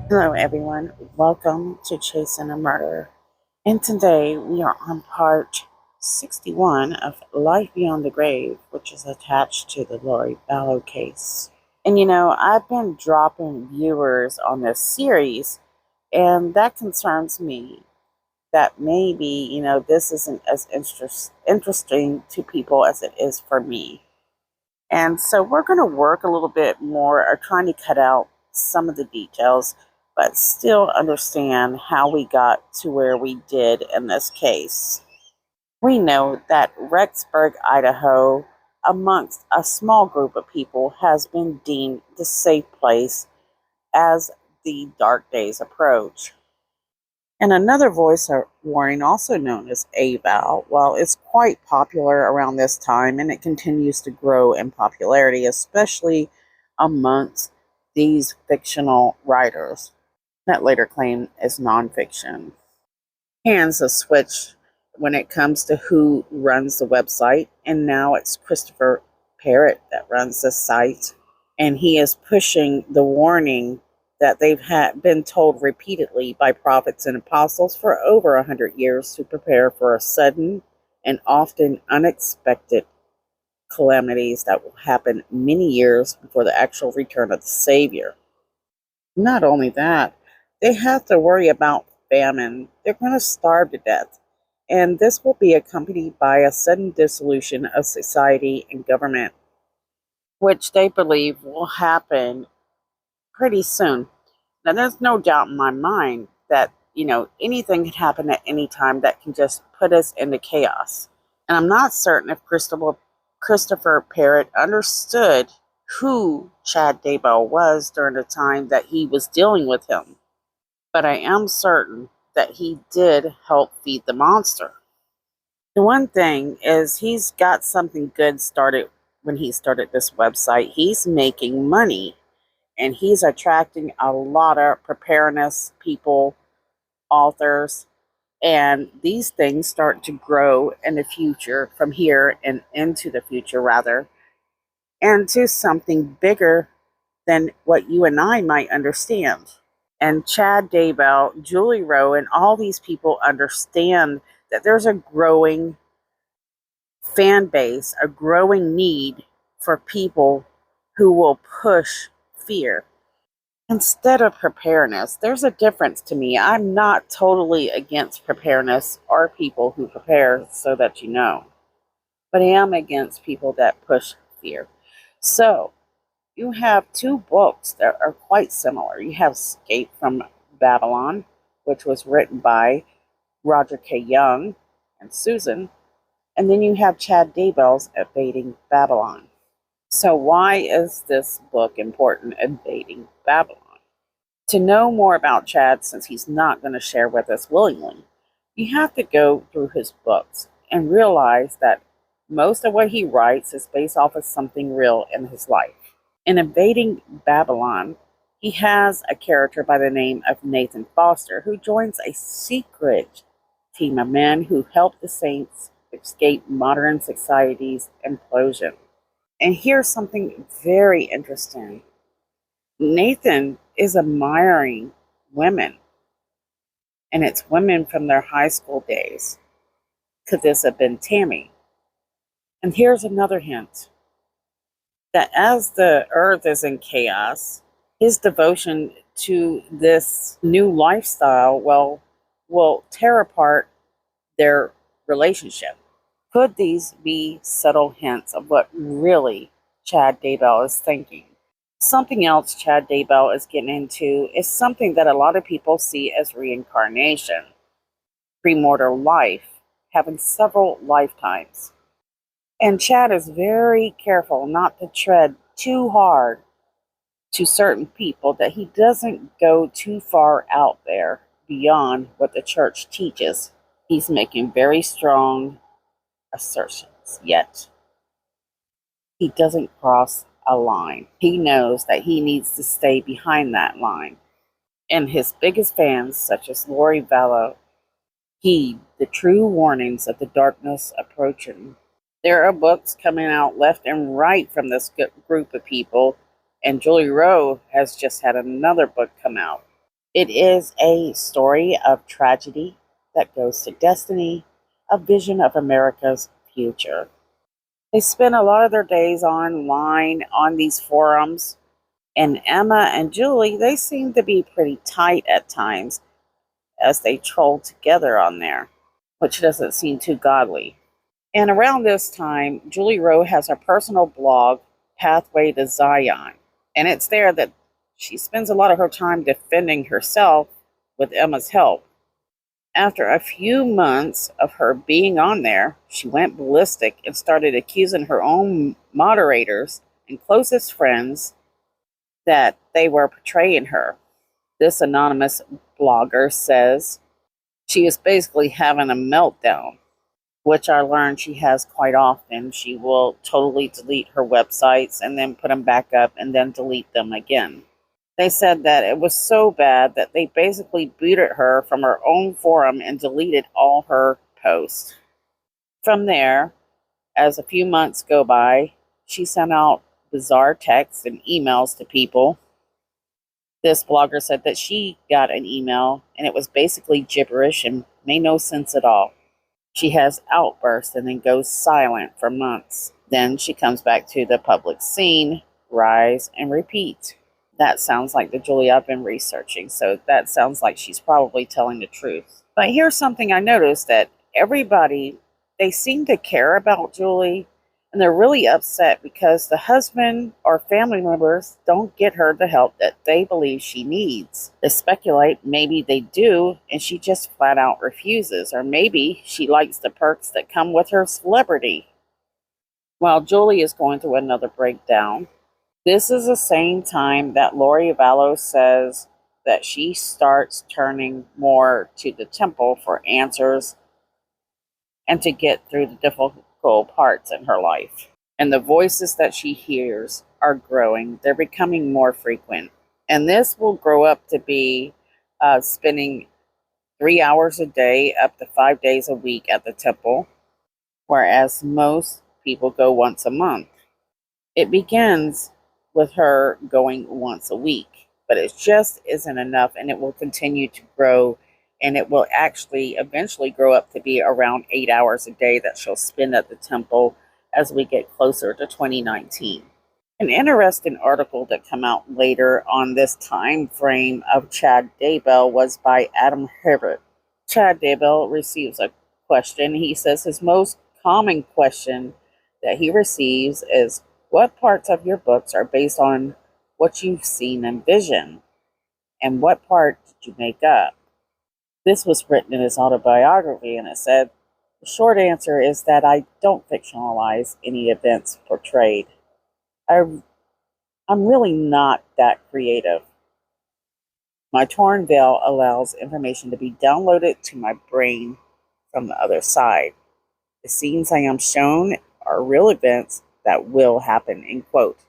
Hello, everyone. Welcome to Chasing a Murder. And today we are on part 61 of Life Beyond the Grave, which is attached to the Daybell-Vallow case. And I've been dropping viewers on this series, and that concerns me that maybe, this isn't as interesting to people as it is for me. And so we're going to work a little bit more or trying to cut out some of the details, but still understand how we got to where we did in this case. We know that Rexburg, Idaho, amongst a small group of people, has been deemed the safe place as the dark days approach. And another voice warning, also known as AVAL, well, is quite popular around this time and it continues to grow in popularity, especially amongst these fictional writers that later claim as nonfiction. Hands a switch when it comes to who runs the website, and now it's Christopher Parrott that runs the site, and he is pushing the warning that they've been told repeatedly by prophets and apostles for over 100 years to prepare for a sudden and often unexpected calamities that will happen many years before the actual return of the Savior. Not only that, they have to worry about famine. They're going to starve to death. And this will be accompanied by a sudden dissolution of society and government, which they believe will happen pretty soon. Now, there's no doubt in my mind that, anything can happen at any time that can just put us into chaos. And I'm not certain if Christopher Parrott understood who Chad Daybell was during the time that he was dealing with him. But I am certain that he did help feed the monster. The one thing is he's got something good started when he started this website. He's making money and he's attracting a lot of preparedness people, authors, and these things start to grow in the future from here and into the future rather, and to something bigger than what you and I might understand. And Chad Daybell, Julie Rowe, and all these people understand that there's a growing fan base, a growing need for people who will push fear instead of preparedness. There's a difference to me. I'm not totally against preparedness or people who prepare, so that you know. But I am against people that push fear. So, you have two books that are quite similar. You have Escape from Babylon, which was written by Roger K. Young and Susan. And then you have Chad Daybell's Evading Babylon. So why is this book important, Evading Babylon? To know more about Chad, since he's not going to share with us willingly, you have to go through his books and realize that most of what he writes is based off of something real in his life. In Evading Babylon, he has a character by the name of Nathan Foster who joins a secret team of men who help the saints escape modern society's implosion. And here's something very interesting. Nathan is admiring women, and it's women from their high school days. Could this have been Tammy? And here's another hint that as the earth is in chaos, his devotion to this new lifestyle, well, will tear apart their relationship. Could these be subtle hints of what really Chad Daybell is thinking? Something else Chad Daybell is getting into is something that a lot of people see as reincarnation, premortal life, having several lifetimes. And Chad is very careful not to tread too hard to certain people, that he doesn't go too far out there beyond what the church teaches. He's making very strong assertions, yet he doesn't cross a line. He knows that he needs to stay behind that line. And his biggest fans, such as Daybell-Vallow, heed the true warnings of the darkness approaching. There are books coming out left and right from this group of people, and Julie Rowe has just had another book come out. It is a story of tragedy that goes to destiny, a vision of America's future. They spend a lot of their days online on these forums, and Emma and Julie, they seem to be pretty tight at times as they troll together on there, which doesn't seem too godly. And around this time, Julie Rowe has her personal blog, Pathway to Zion. And it's there that she spends a lot of her time defending herself with Emma's help. After a few months of her being on there, she went ballistic and started accusing her own moderators and closest friends that they were betraying her. This anonymous blogger says she is basically having a meltdown, which I learned she has quite often. She will totally delete her websites and then put them back up and then delete them again. They said that it was so bad that they basically booted her from her own forum and deleted all her posts. From there, as a few months go by, she sent out bizarre texts and emails to people. This blogger said that she got an email and it was basically gibberish and made no sense at all. She has outbursts and then goes silent for months. Then she comes back to the public scene, rise, and repeat. That sounds like the Julie I've been researching, so that sounds like she's probably telling the truth. But here's something I noticed, that everybody, they seem to care about Julie, and they're really upset because the husband or family members don't get her the help that they believe she needs. They speculate maybe they do, and she just flat out refuses, or maybe she likes the perks that come with her celebrity. While Julie is going through another breakdown, this is the same time that Daybell-Vallow says that she starts turning more to the temple for answers and to get through the difficult parts in her life. And the voices that she hears are growing. They're becoming more frequent. And this will grow up to be spending 3 hours a day up to 5 days a week at the temple, whereas most people go once a month. It begins with her going once a week, but it just isn't enough, and it will continue to grow, and it will actually eventually grow up to be around 8 hours a day that she'll spend at the temple as we get closer to 2019. An interesting article that came out later on this time frame of Chad Daybell was by Adam Herbert. Chad Daybell receives a question. He says his most common question that he receives is, what parts of your books are based on what you've seen in vision? And what part did you make up? This was written in his autobiography, and it said, the short answer is that I don't fictionalize any events portrayed. I'm really not that creative. My torn veil allows information to be downloaded to my brain from the other side. The scenes I am shown are real events that will happen, end quote.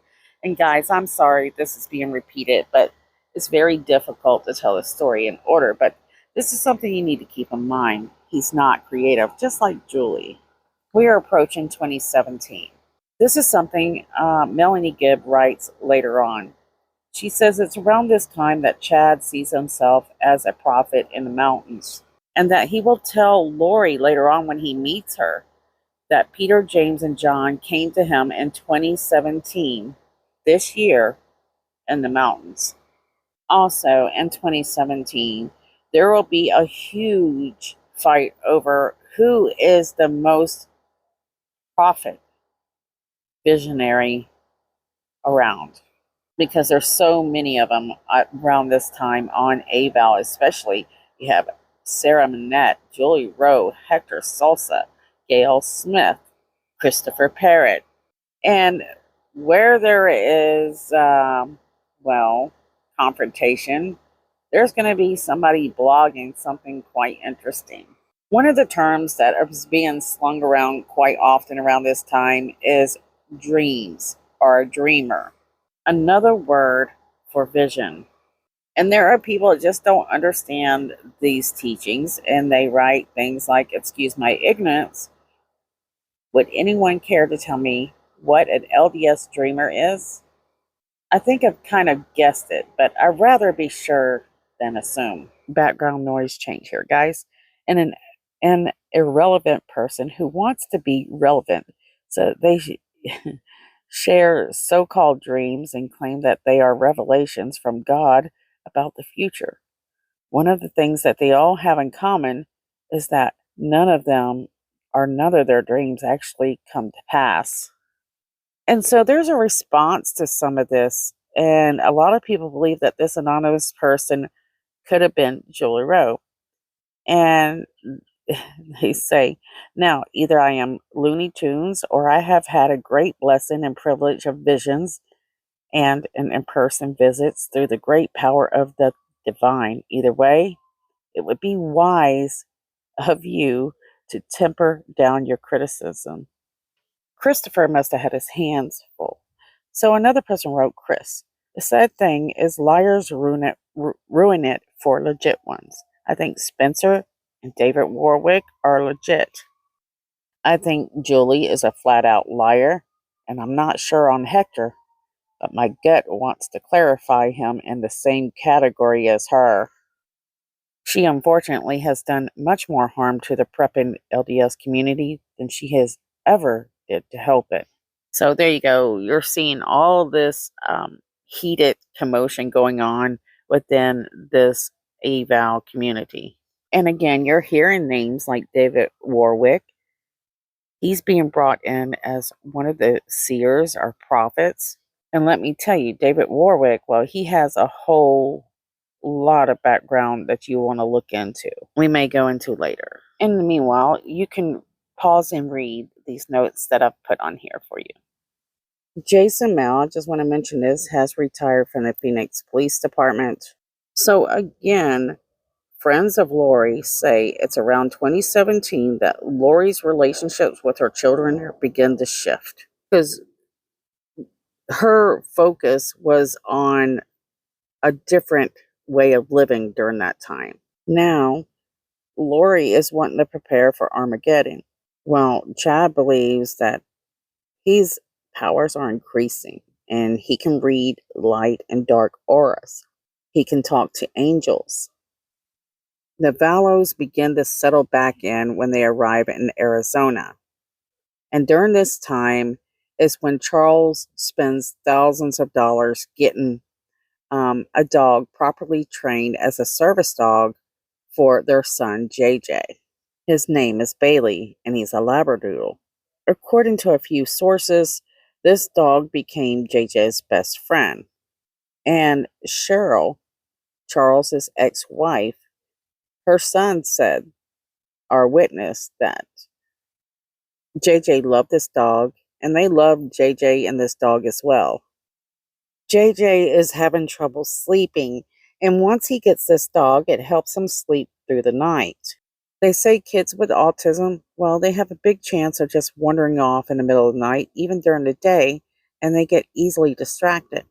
And guys, I'm sorry this is being repeated, but it's very difficult to tell a story in order. But this is something you need to keep in mind. He's not creative, just like Julie. We are approaching 2017. This is something Melanie Gibb writes later on. She says it's around this time that Chad sees himself as a prophet in the mountains, and that he will tell Lori later on when he meets her that Peter, James, and John came to him in 2017, this year, in the mountains. Also, in 2017, there will be a huge fight over who is the most prophet visionary around, because there's so many of them around this time on AVAL, especially. You have Sarah Manette, Julie Rowe, Hector Sosa, Gail Smith, Christopher Parrott. And where there is, confrontation, there's going to be somebody blogging something quite interesting. One of the terms that is being slung around quite often around this time is dreams, or a dreamer. Another word for vision. And there are people that just don't understand these teachings, and they write things like, excuse my ignorance, would anyone care to tell me what an LDS dreamer is? I think I've kind of guessed it, but I'd rather be sure than assume. Background noise change here, guys. And an irrelevant person who wants to be relevant. So they share so called dreams and claim that they are revelations from God about the future. One of the things that they all have in common is that none of their dreams actually come to pass. And so there's a response to some of this, and a lot of people believe that this anonymous person could have been Julie Rowe. And they say, now, either I am Looney Tunes or I have had a great blessing and privilege of visions and an in person visits through the great power of the divine. Either way, it would be wise of you to temper down your criticism. Christopher must have had his hands full. So another person wrote, Chris, the sad thing is liars ruin it for legit ones. I think Spencer and David Warwick are legit. I think Julie is a flat out liar, and I'm not sure on Hector, but my gut wants to clarify him in the same category as her. She unfortunately has done much more harm to the prepping LDS community than she has ever did to help it. So there you go. You're seeing all this heated commotion going on within this eval community. And again, you're hearing names like David Warwick. He's being brought in as one of the seers or prophets. And let me tell you, David Warwick, well, he has a whole lot of background that you want to look into. We may go into later. In the meanwhile, you can pause and read these notes that I've put on here for you. Jason Mel, I just want to mention this, has retired from the Phoenix Police Department. So again, friends of Lori say it's around 2017 that Lori's relationships with her children begin to shift. Because her focus was on a different way of living during that time. Now, Lori is wanting to prepare for Armageddon. Well, Chad believes that his powers are increasing and he can read light and dark auras. He can talk to angels. The Vallows begin to settle back in when they arrive in Arizona. And during this time is when Charles spends thousands of dollars getting a dog properly trained as a service dog for their son, JJ. His name is Bailey, and he's a Labradoodle. According to a few sources, this dog became JJ's best friend. And Cheryl, Charles's ex-wife, her son said, or witnessed, that JJ loved this dog, and they loved JJ and this dog as well. JJ is having trouble sleeping, and once he gets this dog, it helps him sleep through the night. They say kids with autism, well, they have a big chance of just wandering off in the middle of the night, even during the day, and they get easily distracted.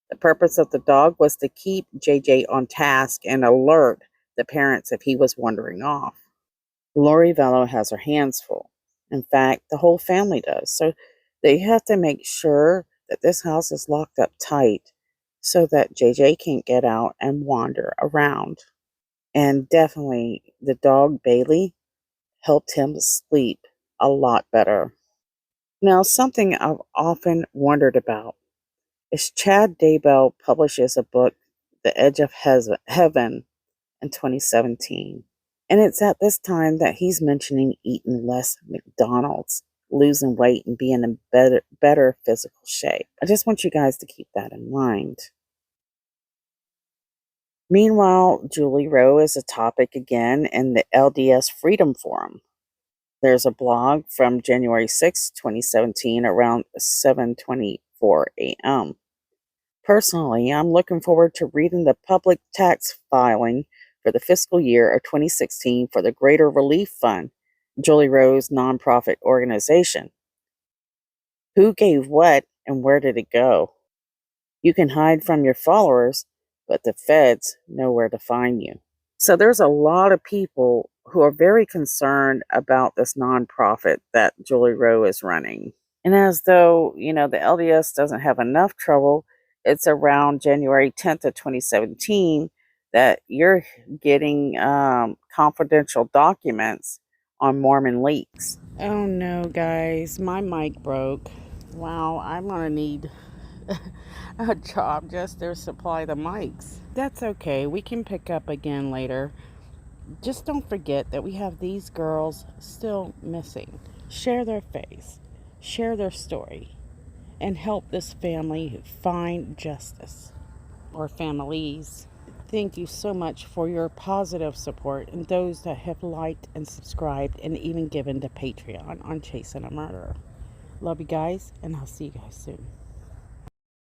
The purpose of the dog was to keep JJ on task and alert the parents if he was wandering off. Lori Vallow has her hands full. In fact, the whole family does. So they have to make sure that this house is locked up tight so that JJ can't get out and wander around. And definitely the dog Bailey helped him sleep a lot better. Now, something I've often wondered about is Chad Daybell publishes a book, The Edge of Heaven, in 2017. And it's at this time that he's mentioning eating less McDonald's, losing weight, and being in better physical shape. I just want you guys to keep that in mind. Meanwhile, Julie Rowe is a topic again in the LDS Freedom Forum. There's a blog from January 6, 2017, around 7:24 a.m. Personally, I'm looking forward to reading the public tax filing for the fiscal year of 2016 for the Greater Relief Fund, Julie Rowe's nonprofit organization. Who gave what and where did it go? You can hide from your followers, but the feds know where to find you. So there's a lot of people who are very concerned about this nonprofit that Julie Rowe is running. And as though, the LDS doesn't have enough trouble, it's around January 10th of 2017 that you're getting confidential documents on Mormon leaks. Oh no, guys, my mic broke. Wow, I'm gonna need a job just to supply the mics. That's okay, we can pick up again later. Just don't forget that we have these girls still missing. Share their face, share their story, and help this family find justice. Or families. Thank you so much for your positive support and those that have liked and subscribed and even given to Patreon on Chasing a Murderer. Love you guys, and I'll see you guys soon.